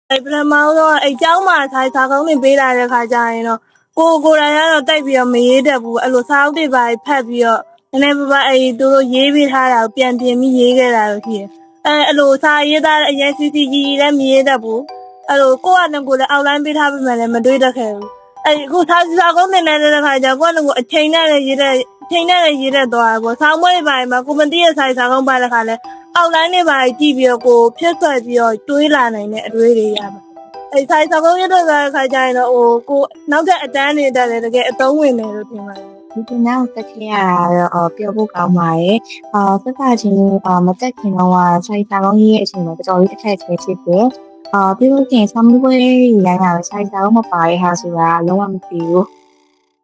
ပထမဆုံးအเจ้าမှာစာကောင်းတွေပေးလာတဲ့ခါကျရင်တော့ကိုယ်တိုင်ကတော့တိုက်ပြီးတော့မရေးတတ်ဘူးအဲ့လိုစာအုပ်တွေပါဖတ်ပြီးတော့နည်းနည်းပါးသူတို့ရေးပေးထားတာကိုပြန်ပြင်ပြီးရေးခဲ့တာလို့ရှိတယ်အဲ့လိုစာရေးသားအရင်စီကြီးလည်းမရေးတတ်ဘူးအဲ့လိုကိုယ့်အနကိုလည်းအောက်လိုင်းပေးထားပေမဲ့လည်းမတွေးတတ်ခဲ့ဘူးအဲ့အခုစာကောင်းတင်တဲ့ခါကျကိုယ့်အနကိုအချိန်နဲ့လည်းရေးတတ်သွားတယ်ပေါ့ဆောင်းမွေးတွေပါမှာကိုမသိတဲ့စာကောင်းပါတဲ့ခါလဲအောက်လိုင်းတွေပါကြည့်ပြီးတော့ကိုဖြစ်ဆွဲပြီးတော့တွေးလာနိုင်တဲ့အတွေးတွေရပါအဲ့စာကောင်းရတဲ့ခါကျရင်တော့ကိုနောက်တဲ့အတန်းနေတက်တယ်တကယ်အသုံးဝင်တယ်လို့ထင်ပါတယ်ဒီတင်တန်းကိုတက်ခဲ့ရတာပြောဖို့ကောင်းပါတယ်သက်သာချင်းမတက်ခင်တော့စာကောင်းရေးအချိန်မှာတော်တော်လေးတစ်ခက်ခဲဖြစ်တယ်ပြီးလို့ချင်းဆောင်းပွဲရိုင်းတာစာကောင်းမပါရဟာဆိုတာလုံးဝမသိဘူး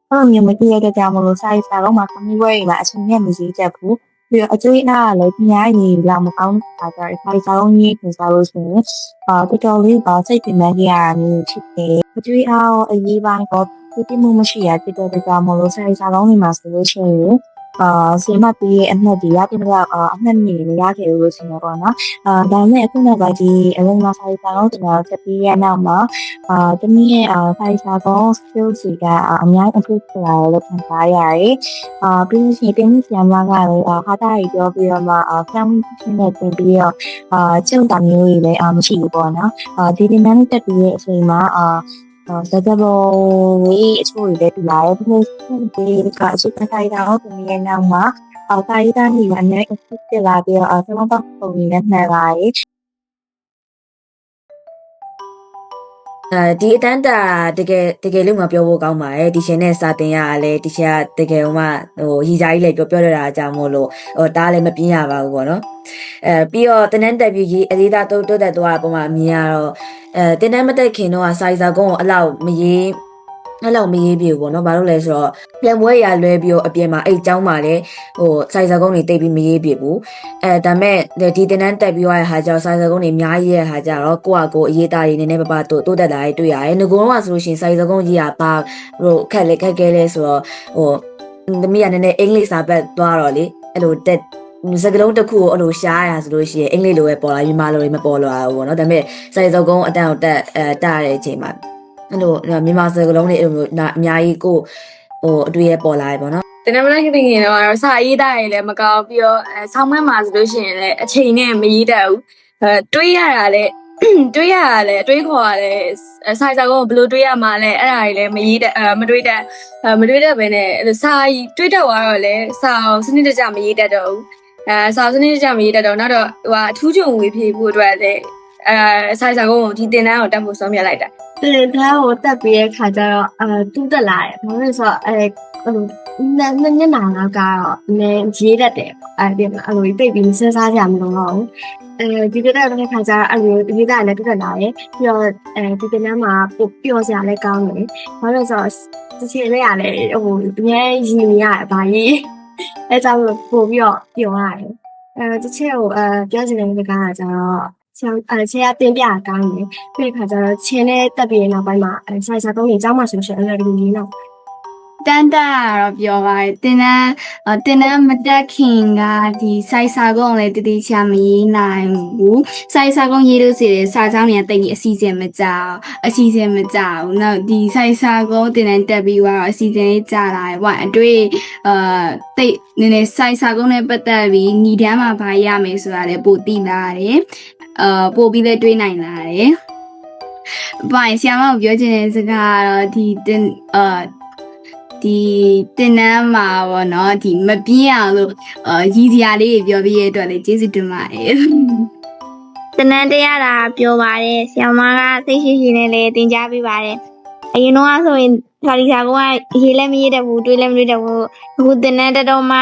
အဲ့လိုမျိုးမသိရတဲ့ကြောင့်မလို့စာကောင်းမှာဆောင်းပွဲရိုင်းမှာအချိန်နဲ့မစည်းချက်ဘူးပြီးတော့အကျွေးအနားလည်းပြညာရည်လောက်မကောင်းတာကြတယ်စာကောင်းရေးပြန်စားလို့ဆိုရင်တော်တော်လေးစိတ်ပင်ပန်းကြရတာမျိုးဖြစ်တယ်အကျွေးအားအရေးပိုင်းတော့ဒီမှုမရှိရတဲ့ကြောင့်မလို့စာကောင်းတွေမှာဆိုလို့ရှိရင်ဆီမပြီးရဲ့အမှတ်တွေရတဲ့ကအမှတ်နေရခဲ့လို့ဆိုတော့နော်ဒါနဲ့အခုနောက်ပိုင်းဒီအလုံးမစာကောင်းကျွန်တော်ချက်ပြီးရဲ့နောက်မှာတနည်းရဲ့စာကောင်း skills တွေကအများကြီး improve လာတယ်လို့ခံစားရတယ်ပြီးလို့ရှိရင်တင်းဆရာမကလည်းဟာတာတွေပြောပြီးတော့မှပြောင်းဖြစ်နေတင်ပြီးတော့ကျုံတာမျိုးတွေလည်းမရှိဘူးပေါ့နော်ဒီတင်တန်းတက်ပြီးရဲ့အချိန်မှာစကားပေါ်ဝေးအချို့တွေလည်းပြလာတယ်ဒီကအချို့ခိုင်တာတော့ဒီနေ့နောက်မှာတာရီတာနေနဲ့ ဖြစ်လာပြီးတော့ဆောင်းပေါက်ပုံတွေနဲ့မှန်လာတယ်ဒီအတန်းတာတကယ်လို့မပြောဖို့ကောင်းပါတယ်ဒီရှင်နဲ့စာတင်ရတာလဲဒီရှင်ကတကယ်မှရီစာကြီးလည်းပြောရတာအကြောင်းမို့လို့တားလည်းမပြင်းရပါဘူးပေါ့နော်ပြီးတော့တနန်းတက်ပြီးရေးအသေးသားတိုးတက်သွားပုံမှာမြင်ရတော့တင်တန်းမတက်ခင်တော့စာကုန်းကိုအဲ့လောက်မရေးပြဘူးပေါ့နော်ဘာလို့လဲဆိုတော့ပြန်ပွဲရလွဲပြီးတော့အပြင်မှာအဲ့အကြောင်းမှာလည်းစာကုန်းတွေတိတ်ပြီးမရေးပြဘူးဒါမဲ့ဒီတင်တန်းတက်ပြီးရတဲ့ဟာကြောင့်စာကုန်းတွေအများကြီးရဲ့ဟာကြတော့ကိုယ့်အကိုအရေးသားတွေနည်းနည်းပါးတိုးတက်လာရေးတွေ့ရတယ်ငကိုတော့ဆိုလို့ရှိရင်စာကုန်းကြီးကပါခက်ခဲလဲဆိုတော့သမီးကနည်းနည်းအင်္ဂလိပ်စာဘက်သွားတော့လေအဲ့လိုတက်စကလုံးတစ်ခုကိုအဲ့လိုရှားရဆိုလို့ရှိရင်အင်္ဂလိပ်လိုပဲပေါ်လာမြန်မာလိုမပေါ်လာဘူးပေါ့နော်ဒါပေမဲ့စာကုန်းအတန်းကိုတက်ရတဲ့အချိန်မှာအဲ့လိုမြန်မာစကားလုံးတွေအဲ့လိုမျိုးအများကြီးကိုအတွေ့ရပေါ်လာတယ်ပေါ့နော်တင်မလိုက်ခင်တော့စာရေးတာတွေလည်းမကောင်းပြီးတော့ဆောင်းမွေးမှာဆိုလို့ရှိရင်လည်းအချိန်နဲ့မရေးတတ်ဘူးတွေးရတာလည်းတွေးခေါ်ရလဲစာကုန်းကိုဘယ်လိုတွေးရမှာလဲအဲ့ဒါတွေလည်းမတွေးတတ်ပဲနဲ့စာတွေးတတ်သွားတော့လဲစာစနစ်တကျမရေးတတ်တော့ဘူးစာစနစ်တကျမရေးတတ်တော့နောက်တော့အထူးချုံဝေဖြေဖို့အတွက်လည်းစာကုန်းကိုဒီတင်တန်းကိုတက်ဖို့ဆုံးဖြတ်လိုက်တာတင်တန်းကိုတက်ပြီးတဲ့ခါကျတော့တူးတက်လာတယ်ဘာလို့လဲဆိုတော့နှစ်နာလောက်ကတော့နည်းရေးတတ်တယ်ဒီအဲ့လိုပြိတ်ပြီးစဉ်းစားကြမလို့တော့ဒီတက်တဲ့ခါကျတော့အဲ့လိုဒီကလည်းတူးတက်လာတယ်ပြီးတော့ဒီတင်တန်းမှာပို့ပျော်စရာလည်းကောင်းတယ်ဘာလို့လဲဆိုတော့ဒီချိန်လေးရတယ်အများကြီးရည်နေရတယ်ဗာကြီးအဲကြောင့်ပို့ပြီးတော့ပျော်ရတယ်ဒီချက်ကိုပြောချင်တဲ့ကားကကျတော့ချင်းကတင်ပြကောင်းတယ်ပြီးခါကျတော့ချင်းနဲ့တက်ပြီးနောက်ပိုင်းမှာစာကုန်းကြီးအเจ้าမှာဆိုရှင်အဲ့လိုမျိုးရေးတော့တန်းတော့ပြောပါတယ်တင်တန်းမတက်ခင်ကဒီစာကုန်းလည်းတတိချမရေးနိုင်ဘူးစာကုန်းရေးလို့စီတယ်စာကြောင်းတွေကတိတ်ပြီးအစီအစဉ်မကြောက်ဘူးနောက်ဒီစာကုန်းတင်တန်းတက်ပြီးတော့အစီအစဉ်လေးကြာလာတယ်ဘာအတွေ့တိတ်နည်းနည်းစာကုန်းနဲ့ပတ်သက်ပြီးညီတန်းမှာဗာရမယ်ဆိုတာလည်းပိုသိလာတယ်ပို့ပြီးလည်းတွေးနိုင်လာတယ်။ဘာဆရာမကိုပြောချင်တဲ့စကားကတော့ဒီတင်နန်းမှာပေါ့နော်ဒီမပြင်းအောင်လို့ရည်စရာလေးပြောပြရတဲ့အတွက်လည်းကျေးဇူးတင်ပါတယ်။တင်နန်းတရားတာပြောပါတယ်ဆရာမကသိရှိနဲ့လည်းတင်ကြားပေးပါတယ်။အရင်တော့ဆိုရင်စာကောင်းကရေးလည်းမရေးတတ်ဘူးတွေးလည်းမတွေးတတ်ဘူးအခုတင်နန်းတက်တော့မှ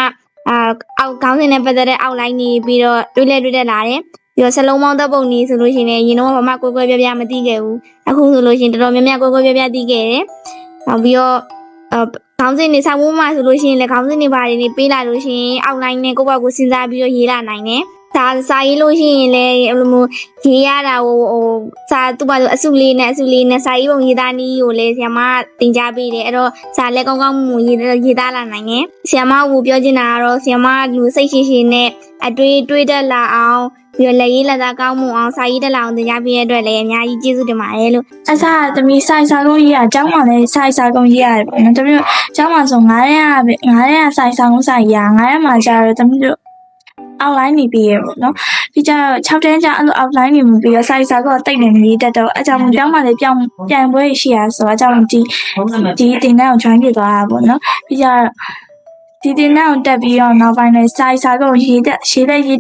အောက်ခေါင်းစဉ်နဲ့ပတ်သက်တဲ့အောက်လိုင်းနေပြီးတော့တွေးလည်းတွေးတတ်လာတယ်ပြီးတော့စလုံးပေါင်းသက်ပုံနေဆိုလို့ရှိရင်ရင်တော့ဘာမှကွဲပြားမသိခဲ့ဘူးအခုဆိုလို့ရှိရင်တော်တော်များများကွဲပြားသိခဲ့တယ်နောက်ပြီးတော့ခေါင်းစဉ်နေဆောက်ဖို့မှဆိုလို့ရှိရင်လည်းခေါင်းစဉ်နေပါတယ်နေပေးလာလို့ရှိရင်အောက်လိုင်းနဲ့ကိုယ့်ဘက်ကိုစဉ်းစားပြီးတော့ရေးလာနိုင်တယ် စာရေးလို့ရှိရင်လည်းအဲ့လိုမျိုးရေးရတာဟိုစာသူ့ဘာလို့အစုလေးနဲ့စာရေးပုံရေးသားနည်းကိုလည်းဆရာမသင်ကြားပေးတယ်အဲ့တော့စာလည်းကောင်းကောင်းမွန်ရေးသားလာနိုင်တယ်ဆရာမကပြောချင်တာကတော့ဆရာမလူစိတ်ရှိရှိနဲ့အတွေးတတ်လာအောင်ပြီးတော့လက်ရေးလက်သားကောင်းမှုအောင်စာရေးတက်လာအောင်သင်ကြားပေးတဲ့အတွက်လည်းအများကြီးကျေးဇူးတင်ပါတယ်လို့ အစားသမီးဆိုင်စာကုန်းရေးရအเจ้าမှလည်းဆိုင်စာကုန်းရေးရတယ်ပေါ့နော်သမီးတို့အเจ้าမှဆို9ရက်ဆိုင်စာကုန်းဆိုင်ရ9ရက်မှာကျတော့သမီးတို့outline နေပြီးရပေါ့နော်ပြီးကြတော့6တန်းကျအဲ့လို outline နေပြီးတော့ဆိုင်စာကုန်းတိတ်နေနေတတ်တော့အကြောင်းကျောင်းမှလည်းပြန်ပွဲရှိရဆိုတော့အကြောင်းဒီတင်တဲ့ကို join ဖြစ်သွားတာပေါ့နော်ပြီးကြတော့ဒီတင်တဲ့ကိုတက်ပြီးတော့နောက်ပိုင်းလည်းဆိုင်စာကုန်းရေး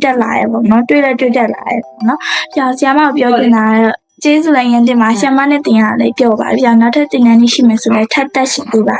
တက်လာရပေါ့နော်တွေ့တက်လာရပေါ့နော်ပြောင်ဆရာမပြောချင်တာကတော့ကျေးဇူးလည်းရန်တင်ပါဆရာမနဲ့တင်ရလည်းပြောပါဗျာနောက်ထပ်တင်တန်းကြီးရှိမယ်ဆိုလည်းထပ်တက်ရှိပေးပါ